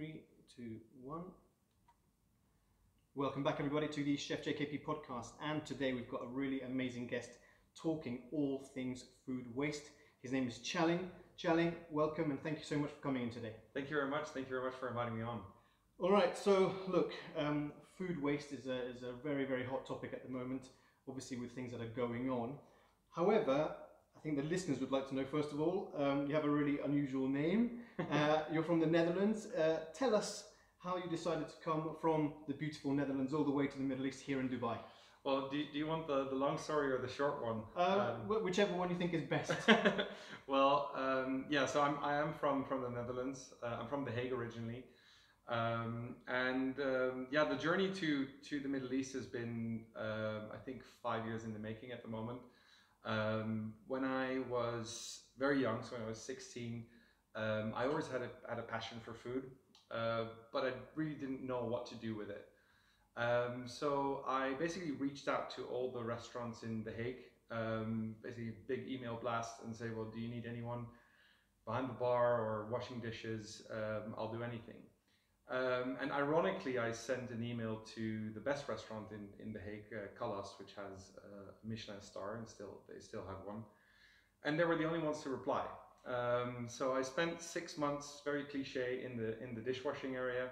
3, 2, 1. Welcome back everybody to the Chef JKP podcast, and today we've got a really amazing guest talking all things food waste. His name is Tjalling. Tjalling, welcome and thank you so much for coming in today. Thank you very much. Thank you very much for inviting me on. All right, so look, food waste is a very, very hot topic at the moment, obviously with things that are going on. However, I think the listeners would like to know, first of all, you have a really unusual name. You're from the Netherlands. Tell us how you decided to come from the beautiful Netherlands all the way to the Middle East here in Dubai. Well, do you want the long story or the short one? Whichever one you think is best. Well, yeah, so I am from the Netherlands. I'm from The Hague originally. Yeah, the journey to the Middle East has been, I think, 5 years in the making at the moment. When I was very young, so when I was 16, I always had a passion for food, but I really didn't know what to do with it. So I basically reached out to all the restaurants in The Hague, basically a big email blast and say, well, do you need anyone behind the bar or washing dishes? I'll do anything. And ironically, I sent an email to the best restaurant in The Hague, Callas, which has a Michelin star, and they still have one. And they were the only ones to reply. So I spent 6 months, very cliche, in the dishwashing area,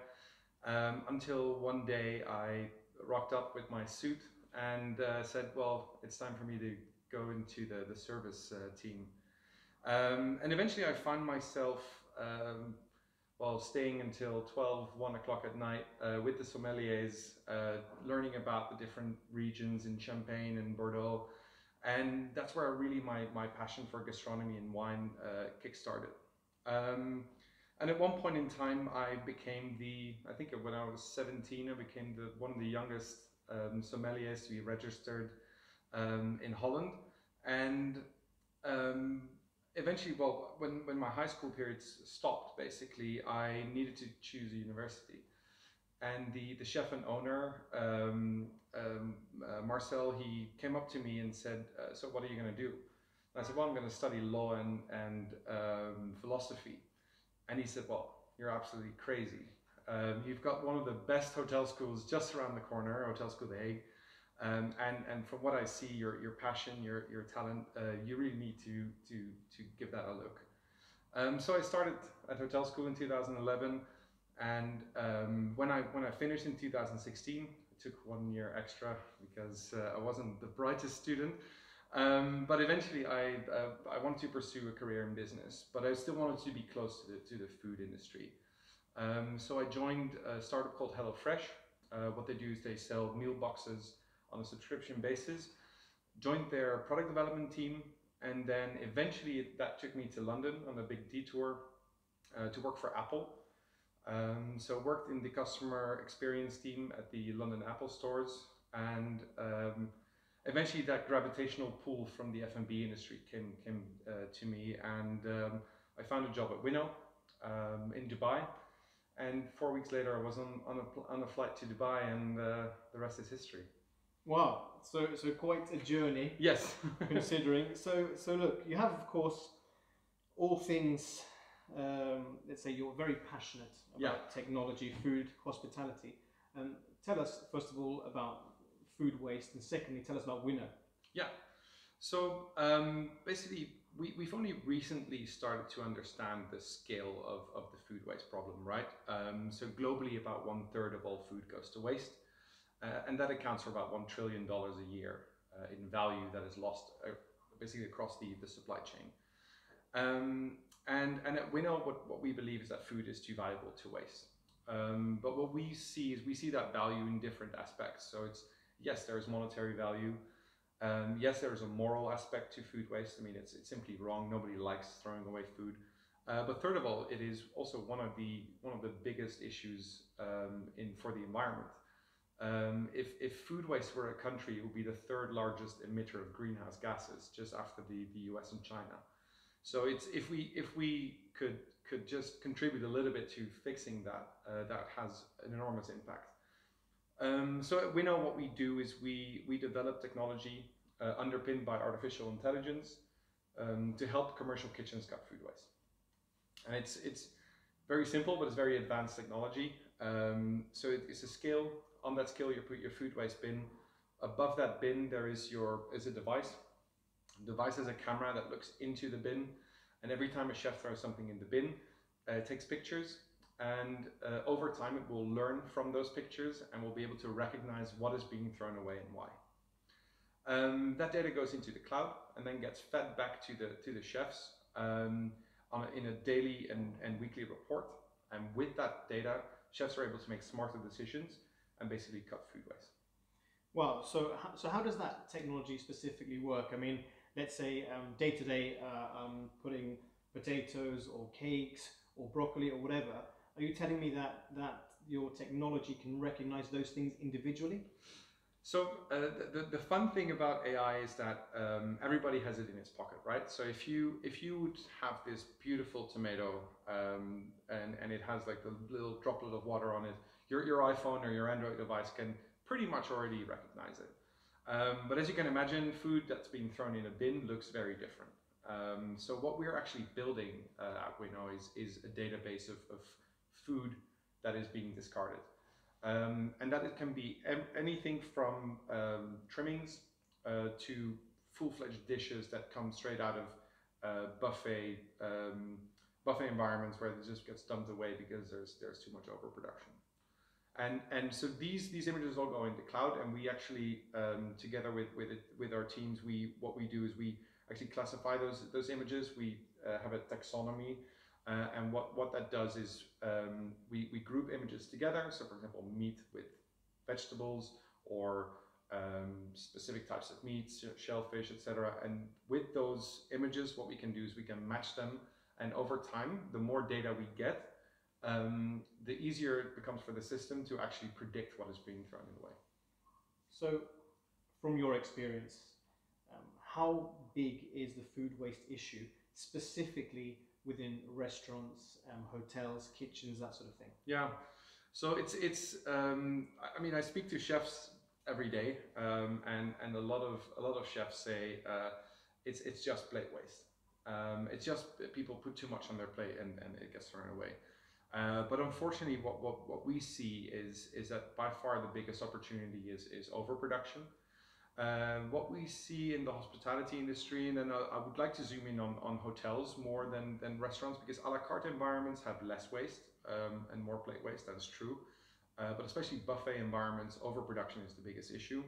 until one day I rocked up with my suit and said, well, it's time for me to go into the service team. And eventually I found myself staying until 12, 1 o'clock at night with the sommeliers, learning about the different regions in Champagne and Bordeaux. And that's where really my passion for gastronomy and wine kickstarted. And at one point in time, I became I think when I was 17, I became one of the youngest sommeliers to be registered in Holland. And eventually, well, when my high school periods stopped, basically, I needed to choose a university. And the chef and owner, Marcel, he came up to me and said, so what are you going to do? And I said, well, I'm going to study law and philosophy. And he said, well, you're absolutely crazy. You've got one of the best hotel schools just around the corner, Hotel School The Hague. And from what I see, your passion, your talent, you really need to give that a look. So I started at hotel school in 2011, and when I finished in 2016, it took 1 year extra because I wasn't the brightest student. But eventually, I wanted to pursue a career in business, but I still wanted to be close to the food industry. So I joined a startup called HelloFresh. What they do is they sell meal boxes on a subscription basis, joined their product development team, and then eventually that took me to London on a big detour to work for Apple. So worked in the customer experience team at the London Apple stores, and eventually that gravitational pull from the F&B industry came to me, and I found a job at Winnow in Dubai. And 4 weeks later, I was on a flight to Dubai, and the rest is history. Wow, so quite a journey. Yes. Considering. So look, you have, of course, all things, let's say you're very passionate about technology, food, hospitality. Tell us, first of all, about food waste, and secondly, tell us about Winnow. Yeah. So basically, we've only recently started to understand the scale of the food waste problem, right? So globally, about 1/3 of all food goes to waste. And that accounts for about $1 trillion a year in value that is lost basically across the supply chain. And at Winnow, what we believe is that food is too valuable to waste. But what we see that value in different aspects. So yes, there is monetary value. Yes, there is a moral aspect to food waste. I mean, it's simply wrong. Nobody likes throwing away food. But third of all, it is also one of the biggest issues for the environment. If food waste were a country, it would be the 3rd largest emitter of greenhouse gases, just after the US and China. So if we could just contribute a little bit to fixing that, that has an enormous impact. So at Winnow, what we do is we develop technology underpinned by artificial intelligence to help commercial kitchens cut food waste. And it's Very simple, but it's very advanced technology. So it's a scale. On that scale, you put your food waste bin. Above that bin, there is a device. The device has a camera that looks into the bin, and every time a chef throws something in the bin, it takes pictures, and over time it will learn from those pictures and will be able to recognize what is being thrown away and why. That data goes into the cloud and then gets fed back to the chefs in a daily and weekly report. And with that data, chefs are able to make smarter decisions and basically cut food waste. Wow. So how does that technology specifically work? I mean, let's say day to day, putting potatoes or cakes or broccoli or whatever. Are you telling me that your technology can recognize those things individually? So the fun thing about AI is that everybody has it in its pocket, right? So if you would have this beautiful tomato and it has like the little droplet of water on it, your iPhone or your Android device can pretty much already recognize it. But as you can imagine, food that's being thrown in a bin looks very different. So what we're actually building at Winnow is a database of food that is being discarded. And that it can be anything from trimmings to full-fledged dishes that come straight out of buffet environments where it just gets dumped away because there's too much overproduction. And so these images all go in the cloud, and we actually together with our teams, what we do is we actually classify those images. We have a taxonomy. And what that does is we group images together. So for example, meat with vegetables or specific types of meats, shellfish, etc. And with those images, what we can do is we can match them. And over time, the more data we get, the easier it becomes for the system to actually predict what is being thrown away. So from your experience, how big is the food waste issue specifically within restaurants, hotels, kitchens, that sort of thing? Yeah, so it's I mean, I speak to chefs every day, and a lot of chefs say it's just plate waste. It's just people put too much on their plate and it gets thrown away. But unfortunately, what we see is that by far the biggest opportunity is overproduction. What we see in the hospitality industry, and then I would like to zoom in on hotels more than restaurants, because a la carte environments have less waste and more plate waste, that is true. But especially buffet environments, overproduction is the biggest issue.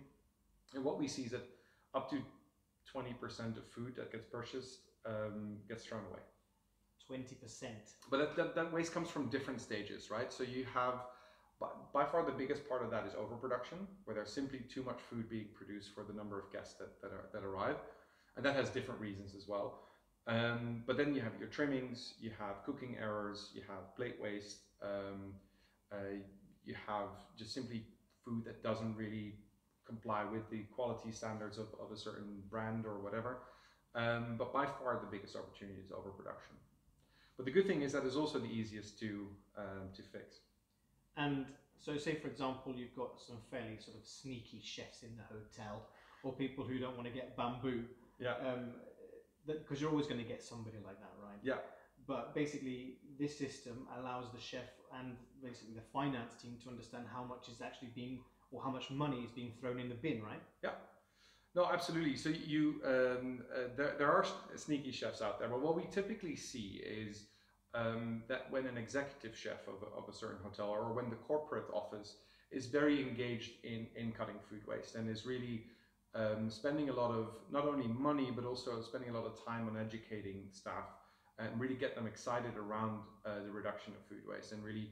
And what we see is that up to 20% of food that gets purchased gets thrown away. 20%. But that waste comes from different stages, right? So you have, by far the biggest part of that is overproduction, where there's simply too much food being produced for the number of guests that arrive. And that has different reasons as well. But then you have your trimmings, you have cooking errors, you have plate waste, you have just simply food that doesn't really comply with the quality standards of a certain brand or whatever. But by far the biggest opportunity is overproduction. But the good thing is that it's also the easiest to fix. And so say, for example, you've got some fairly sort of sneaky chefs in the hotel, or people who don't want to get bamboo. Yeah. Because you're always going to get somebody like that, right? Yeah. But basically, this system allows the chef and basically the finance team to understand how much is actually being, or how much money is being thrown in the bin, right? Yeah. No, absolutely. So you, there are sneaky chefs out there, but what we typically see is that when an executive chef of a certain hotel, or when the corporate office is very engaged in cutting food waste and is really spending a lot of not only money but also spending a lot of time on educating staff and really get them excited around the reduction of food waste and really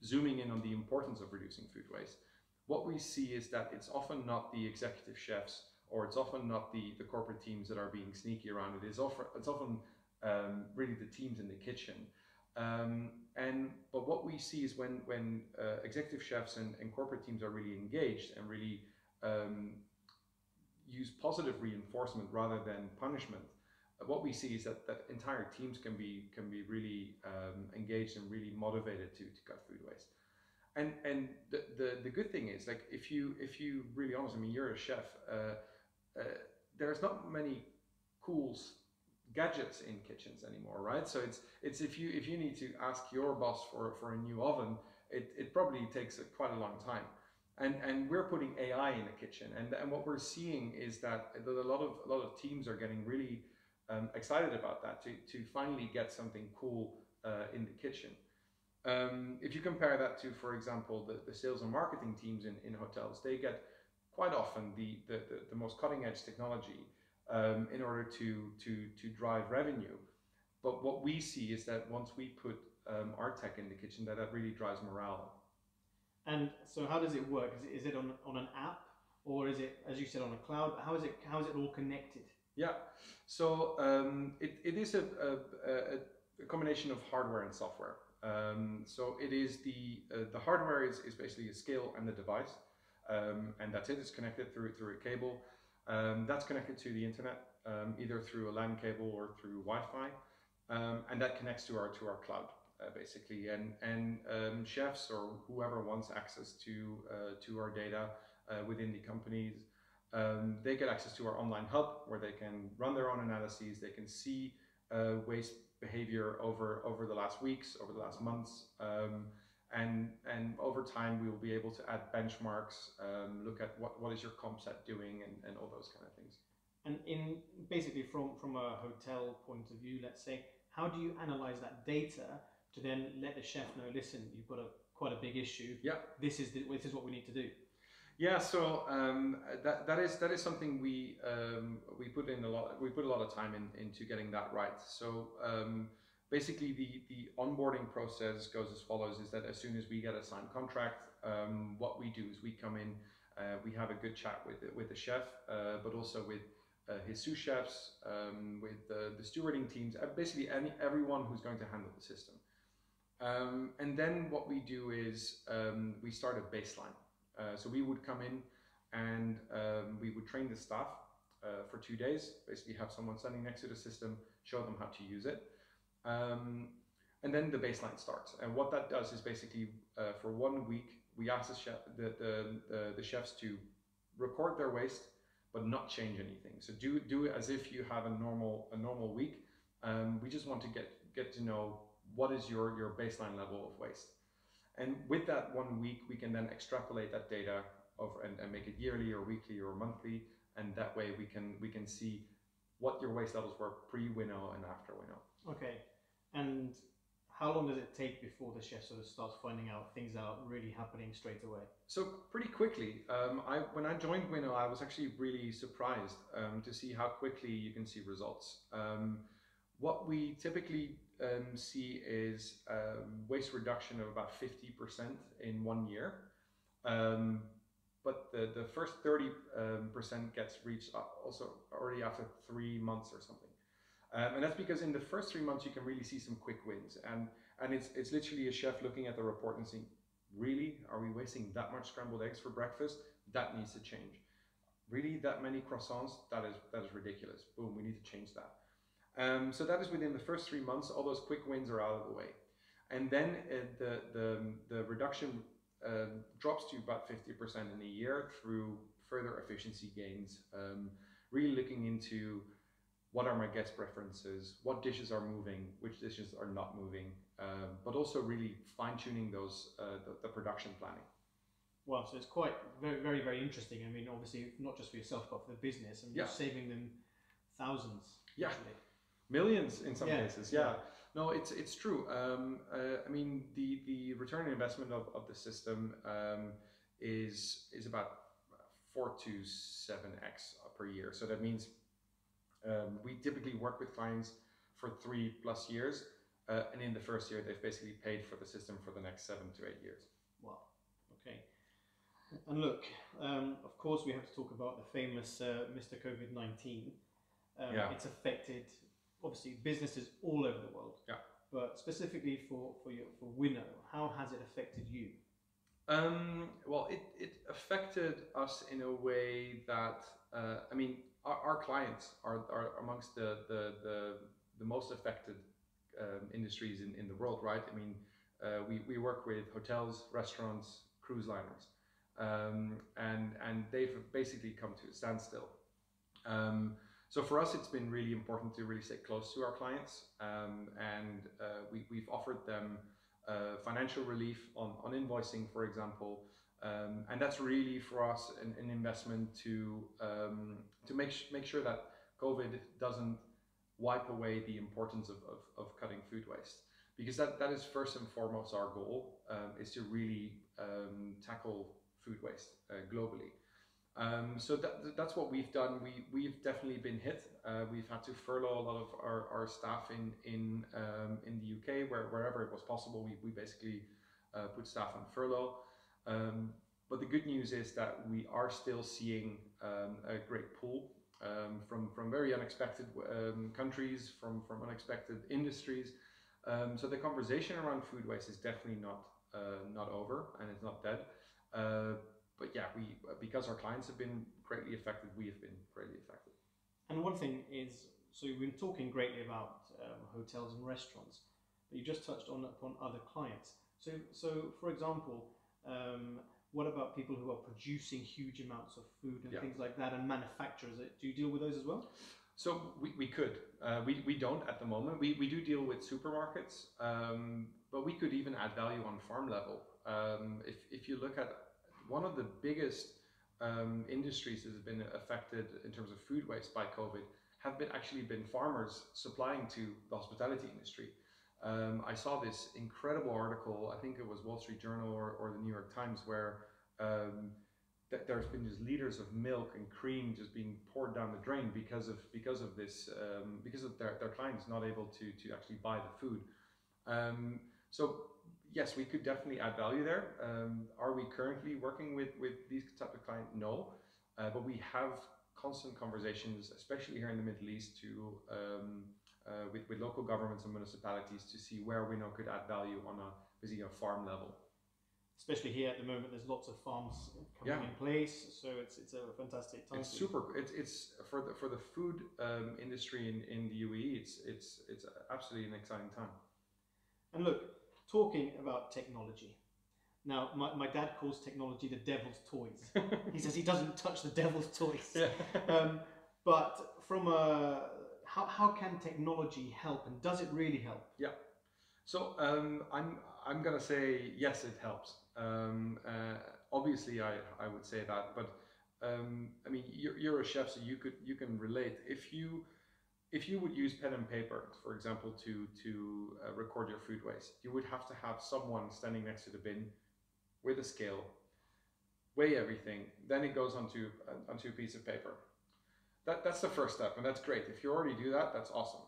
zooming in on the importance of reducing food waste. What we see is that it's often not the executive chefs, or it's often not the corporate teams that are being sneaky around it. It's often really the teams in the kitchen. But what we see is when executive chefs and corporate teams are really engaged and really use positive reinforcement rather than punishment, what we see is that entire teams can be really engaged and really motivated to cut food waste. And the good thing is, like, if you really honest, I mean, you're a chef. There's not many gadgets in kitchens anymore, right? So it's if you need to ask your boss for a new oven, it probably takes quite a long time. And we're putting AI in the kitchen, and what we're seeing is that a lot of teams are getting really excited about that, to finally get something cool in the kitchen. If you compare that to, for example, the sales and marketing teams in hotels, they get quite often the most cutting edge technology in order to drive revenue. But what we see is that once we put our tech in the kitchen, that really drives morale. And so how does it work? Is it on an app, or is it, as you said, on a cloud? How is it all connected? Yeah, so it is a combination of hardware and software. So it is the hardware is basically a scale and the device, and that's it. It's connected through a cable. That's connected to the internet, either through a LAN cable or through Wi-Fi, and that connects to our cloud. Basically, and chefs or whoever wants access to our data within the companies, they get access to our online hub, where they can run their own analyses. They can see waste behavior over the last weeks, over the last months, and over time we will be able to add benchmarks, look at what is your comp set doing, and all those kind of things. And in basically from a hotel point of view, let's say, how do you analyze that data to then let the chef know, listen, you've got quite a big issue. Yeah. This is what we need to do. Yeah. So that is something we put in a lot. We put a lot of time into getting that right. So basically, the onboarding process goes as follows: is that as soon as we get a signed contract, what we do is we come in, we have a good chat with the chef, but also with his sous chefs, with the stewarding teams, basically everyone who's going to handle the system. And then what we do is we start a baseline. So we would come in and we would train the staff for 2 days, basically have someone standing next to the system, show them how to use it. And then the baseline starts. And what that does is basically for 1 week, we ask the chefs to record their waste, but not change anything. So do it as if you have a normal week. We just want to get to know what is your baseline level of waste. And with that 1 week, we can then extrapolate that data over and make it yearly or weekly or monthly. And that way we can see what your waste levels were pre-Winnow and after Winnow. Okay. And how long does it take before the chef sort of starts finding out things are really happening straight away? So pretty quickly. When I joined Winnow, I was actually really surprised to see how quickly you can see results. What we typically see is waste reduction of about 50% in 1 year. But the first 30% gets reached also already after 3 months or something. And that's because in the first 3 months you can really see some quick wins, and it's literally a chef looking at the report and saying, really, are we wasting that much scrambled eggs for breakfast? That needs to change. Really, that many croissants? That is ridiculous. Boom, we need to change that. So that is within the first 3 months. All those quick wins are out of the way, and then the reduction drops to about 50% in a year through further efficiency gains. Really looking into what are my guest preferences, what dishes are moving, which dishes are not moving, but also really fine-tuning those the production planning. Wow, so it's quite very, very interesting. I mean, obviously not just for yourself, but for the business, and you're saving them thousands. Yeah, actually. Millions in some cases. Yeah. No, it's true. I mean, the return on investment of the system is about 4 to 7x per year. So that means we typically work with clients for 3+ years, and in the first year they've basically paid for the system for the next 7 to 8 years. Wow. Okay. And look, of course we have to talk about the famous Mr. COVID-19. It's affected obviously businesses all over the world. Yeah. But specifically for Winnow, how has it affected you? Well, it affected us in a way that I mean, our clients are amongst the most affected industries in the world, right? I mean, we work with hotels, restaurants, cruise liners, and they've basically come to a standstill. So for us, it's been really important to really stay close to our clients, and we've offered them financial relief on invoicing, for example, and that's really for us an investment to make sure that COVID doesn't wipe away the importance of cutting food waste, because that is first and foremost our goal, is to really tackle food waste globally. So that's what we've done. We've definitely been hit. We've had to furlough a lot of our staff in the UK, wherever it was possible. We basically put staff on furlough. But the good news is that we are still seeing a great pull from very unexpected countries, from unexpected industries. So the conversation around food waste is definitely not over, and it's not dead. But yeah, because our clients have been greatly affected, we have been greatly affected. And one thing is, so you've been talking greatly about hotels and restaurants, but you just touched upon other clients. So for example, what about people who are producing huge amounts of food and things like that, and manufacturers? Do you deal with those as well? So we could. We don't at the moment. We do deal with supermarkets, but we could even add value on farm level. If you look at one of the biggest industries that has been affected in terms of food waste by COVID have actually been farmers supplying to the hospitality industry. I saw this incredible article, I think it was Wall Street Journal or the New York Times, where there's been just liters of milk and cream just being poured down the drain because of their clients not able to actually buy the food. So yes, we could definitely add value there. Are we currently working with these type of clients? No, but we have constant conversations, especially here in the Middle East, with local governments and municipalities to see where Winnow could add value on a farm level. Especially here at the moment, there's lots of farms coming in place, so it's a fantastic time. It's super. It's for the food industry in the UAE. It's absolutely an exciting time. And look, talking about technology. Now, my dad calls technology the devil's toys. He says he doesn't touch the devil's toys. But from how can technology help, and does it really help? Yeah. So I'm gonna say yes, it helps. Obviously, I would say that, but I mean, you're a chef, so you can relate. If you would use pen and paper, for example, to record your food waste, you would have to have someone standing next to the bin with a scale, weigh everything, then it goes onto a piece of paper. That's the first step, and that's great. If you already do that, that's awesome.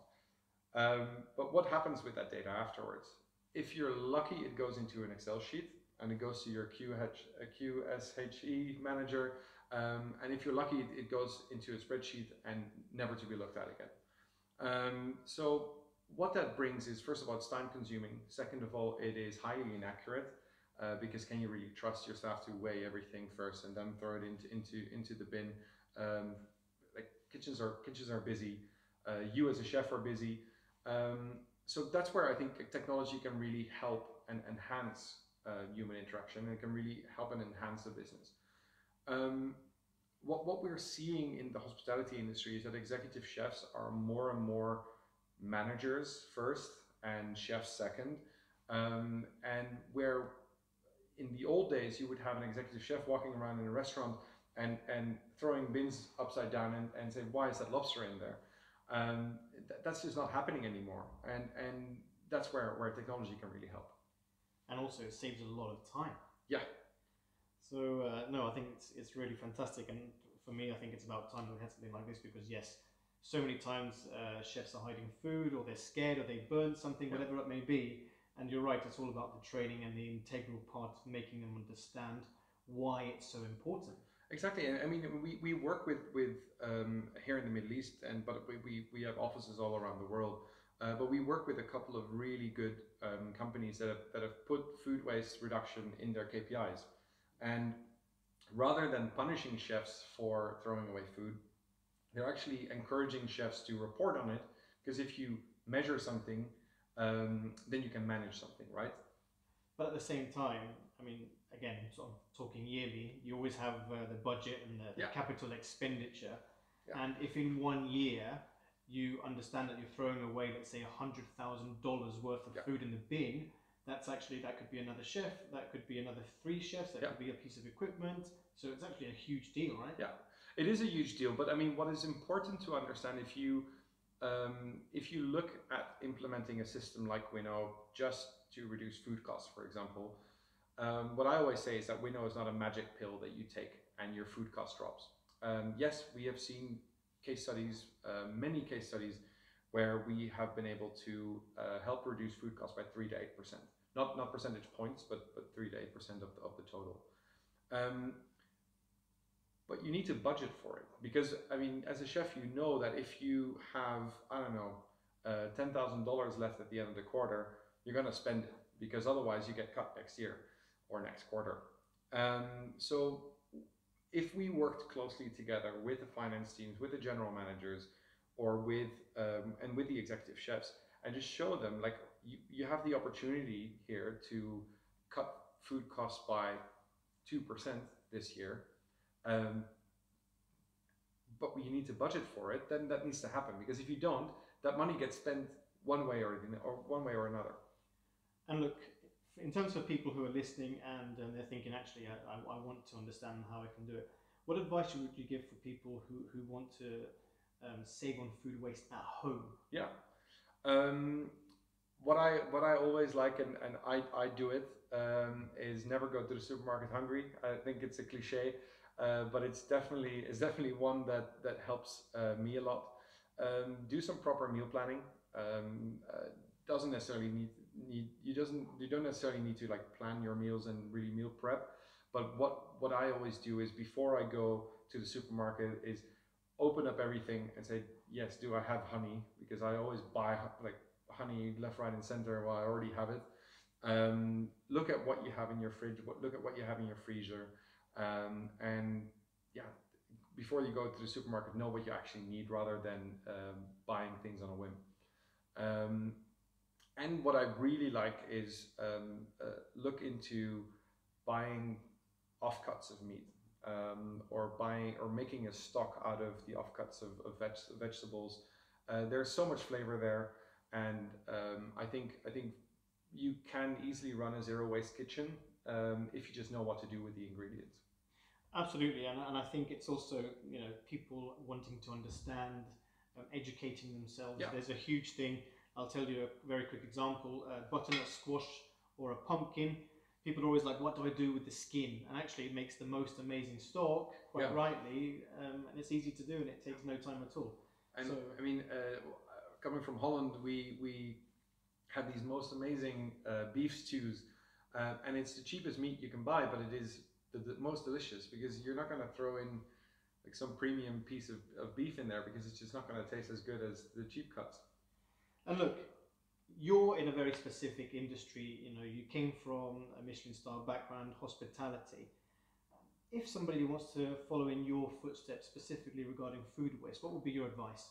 But what happens with that data afterwards? If you're lucky, it goes into an Excel sheet, and it goes to your QSHE manager, and if you're lucky, it goes into a spreadsheet and never to be looked at again. So what that brings is, first of all, it's time consuming. Second of all, it is highly inaccurate, because can you really trust your staff to weigh everything first and then throw it into the bin? Like kitchens are busy, you as a chef are busy. So that's where I think technology can really help and enhance human interaction, and it can really help and enhance the business. What we're seeing in the hospitality industry is that executive chefs are more and more managers first and chefs second. And where in the old days you would have an executive chef walking around in a restaurant and throwing bins upside down and say, why is that lobster in there? That's just not happening anymore, and that's where technology can really help. And also it saves a lot of time. Yeah. So no, I think it's really fantastic, and for me, I think it's about time that we had something like this, because yes, so many times chefs are hiding food, or they're scared, or they burn something, whatever it may be. And you're right, it's all about the training and the integral part, making them understand why it's so important. Exactly. I mean, we work with here in the Middle East, but we have offices all around the world. But we work with a couple of really good companies that have put food waste reduction in their KPIs. And rather than punishing chefs for throwing away food, they're actually encouraging chefs to report on it, because if you measure something, then you can manage something, right? But at the same time, I mean, again, sort of talking yearly, you always have the budget and the capital expenditure. Yeah. And if in 1 year you understand that you're throwing away, let's say, $100,000 worth of Yeah. food in the bin, that could be another chef, that could be another 3 chefs, that Yeah. could be a piece of equipment. So it's actually a huge deal, right? Yeah, it is a huge deal. But I mean, what is important to understand, if you look at implementing a system like Winnow just to reduce food costs, for example, what I always say is that Winnow is not a magic pill that you take and your food cost drops. Yes, we have seen case studies, many case studies, where we have been able to help reduce food costs by 3 to 8%. Not percentage points, but 3 to 8% of the total. But you need to budget for it, because I mean, as a chef, you know that if you have, I don't know, $10,000 left at the end of the quarter, you're going to spend it, because otherwise you get cut next year or next quarter. So if we worked closely together with the finance teams, with the general managers, or with and with the executive chefs, and just show them, like, you have the opportunity here to cut food costs by 2% this year, but you need to budget for it, then that needs to happen, because if you don't, that money gets spent one way or another. And look, in terms of people who are listening and they're thinking, actually, I want to understand how I can do it, what advice would you give for people who want to save on food waste at home? Yeah. What I always like, and I do it, is never go to the supermarket hungry. I think it's a cliche, but it's definitely one that helps me a lot. Do some proper meal planning. Doesn't necessarily you don't necessarily need to like plan your meals and really meal prep. But what I always do is, before I go to the supermarket, is open up everything and say, yes, do I have honey? Because I always buy like honey left, right, and center while I already have it. Look at what you have in your fridge. Look at what you have in your freezer, and yeah, before you go to the supermarket, know what you actually need, rather than buying things on a whim. And what I really like is look into buying offcuts of meat, or making a stock out of the offcuts of vegetables. There's so much flavor there, and I think you can easily run a zero waste kitchen if you just know what to do with the ingredients. Absolutely, and I think it's also, you know, people wanting to understand, educating themselves. Yeah. There's a huge thing. I'll tell you a very quick example: butternut squash or a pumpkin. People are always like, what do I do with the skin? And actually, it makes the most amazing stock, quite rightly, and it's easy to do, and it takes no time at all. And so, I mean, coming from Holland, we have these most amazing beef stews, and it's the cheapest meat you can buy, but it is the most delicious, because you're not going to throw in like some premium piece of beef in there, because it's just not going to taste as good as the cheap cuts. And look, you're in a very specific industry. You know, you came from a Michelin-star background, hospitality. If somebody wants to follow in your footsteps, specifically regarding food waste, what would be your advice?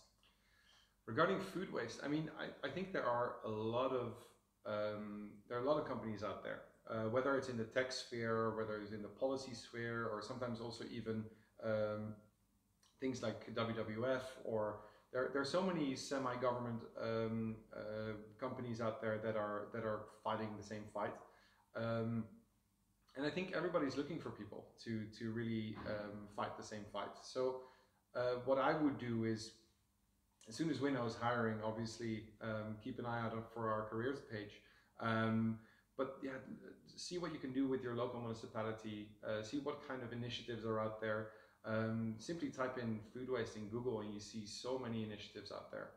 Regarding food waste, I mean, I think there are a lot of companies out there, whether it's in the tech sphere, whether it's in the policy sphere, or sometimes also even things like WWF, or there are so many semi-government companies out there that are fighting the same fight, and I think everybody's looking for people to really fight the same fight. So what I would do is, as soon as Winnow is hiring, obviously keep an eye out for our careers page. But yeah, see what you can do with your local municipality. See what kind of initiatives are out there. Simply type in food waste in Google, and you see so many initiatives out there.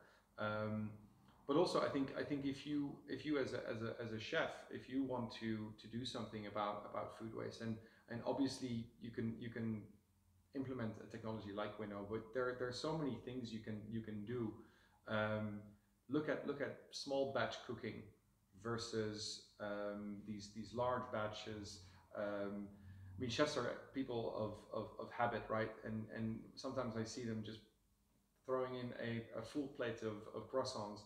But also, I think if you as a chef, if you want to do something about food waste, and obviously you can implement a technology like Winnow, but there are so many things you can do. Look at small batch cooking versus these large batches. I mean, chefs are people of habit, right? And sometimes I see them just throwing in a full plate of croissants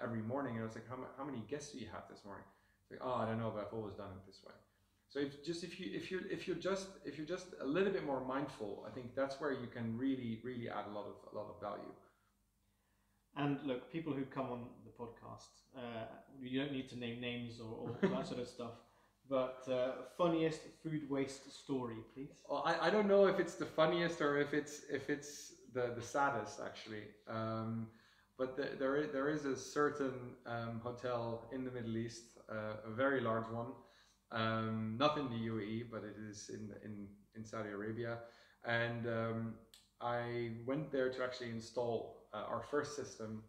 every morning, and it's like, how many guests do you have this morning? It's like, oh, I don't know, but I've always done it this way. So if you're just a little bit more mindful, I think that's where you can really add a lot of value. And look, people who come on the podcast, you don't need to name names or that sort of stuff, but funniest food waste story, please. Well, I don't know if it's the funniest or if it's the saddest actually. But there is a certain hotel in the Middle East, a very large one, not in the UAE, but it is in Saudi Arabia, and I went there to actually install our first system,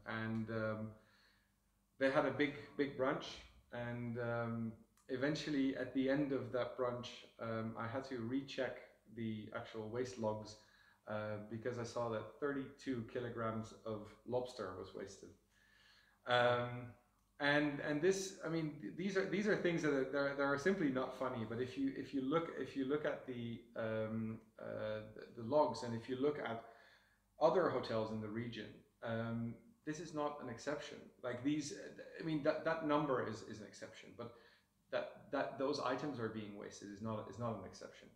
and they had a big brunch, and eventually at the end of that brunch, I had to recheck the actual waste logs because I saw that 32 kilograms of lobster was wasted. And this, I mean, these are things that are simply not funny. But if you look at the logs, and if you look at other hotels in the region, this is not an exception. Like these, I mean, that number is an exception, but that those items are being wasted is not an exception.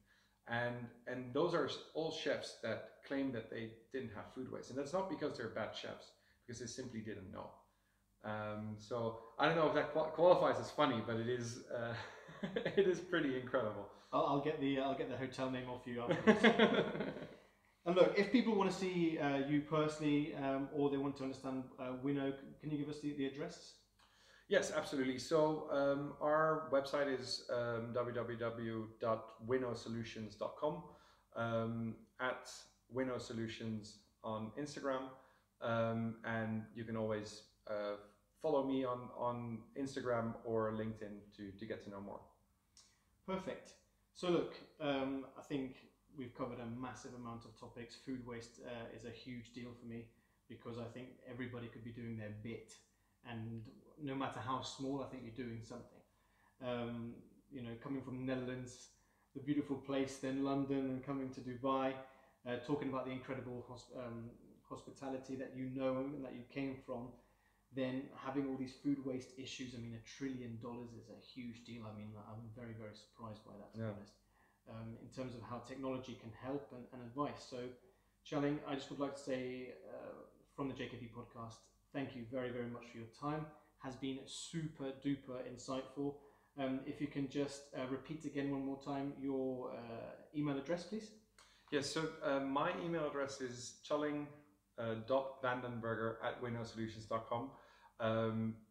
And those are all chefs that claim that they didn't have food waste, and that's not because they're bad chefs, because they simply didn't know. So I don't know if that qualifies as funny, but it is it is pretty incredible. I'll get the hotel name off you afterwards. And look, if people want to see you personally, or they want to understand Winnow, can you give us the address? Yes, absolutely. So our website is www.winnowsolutions.com, at Winnow Solutions on Instagram, and you can always follow me on Instagram or LinkedIn to get to know more. Perfect. So look, I think we've covered a massive amount of topics. Food waste is a huge deal for me, because I think everybody could be doing their bit, and no matter how small, I think you're doing something. You know, coming from the Netherlands, the beautiful place, then London, and coming to Dubai, talking about the incredible hospitality that you know and that you came from, then having all these food waste issues. I mean, $1 trillion is a huge deal. I mean, I'm very surprised by that, to be honest. In terms of how technology can help and advice. So, Tjalling, I just would like to say from the JKP podcast, thank you very much for your time. Has been super duper insightful. If you can just repeat again one more time your email address, please. Yes, so my email address is tjalling.vandenberger@winnowsolutions.com.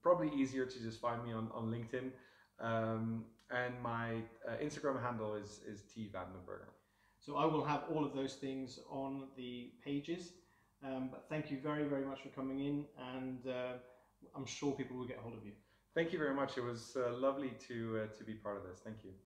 Probably easier to just find me on LinkedIn. And my Instagram handle is tvandenberger. So I will have all of those things on the pages. But thank you very much for coming in, and I'm sure people will get hold of you. Thank you very much. It was lovely to be part of this. Thank you.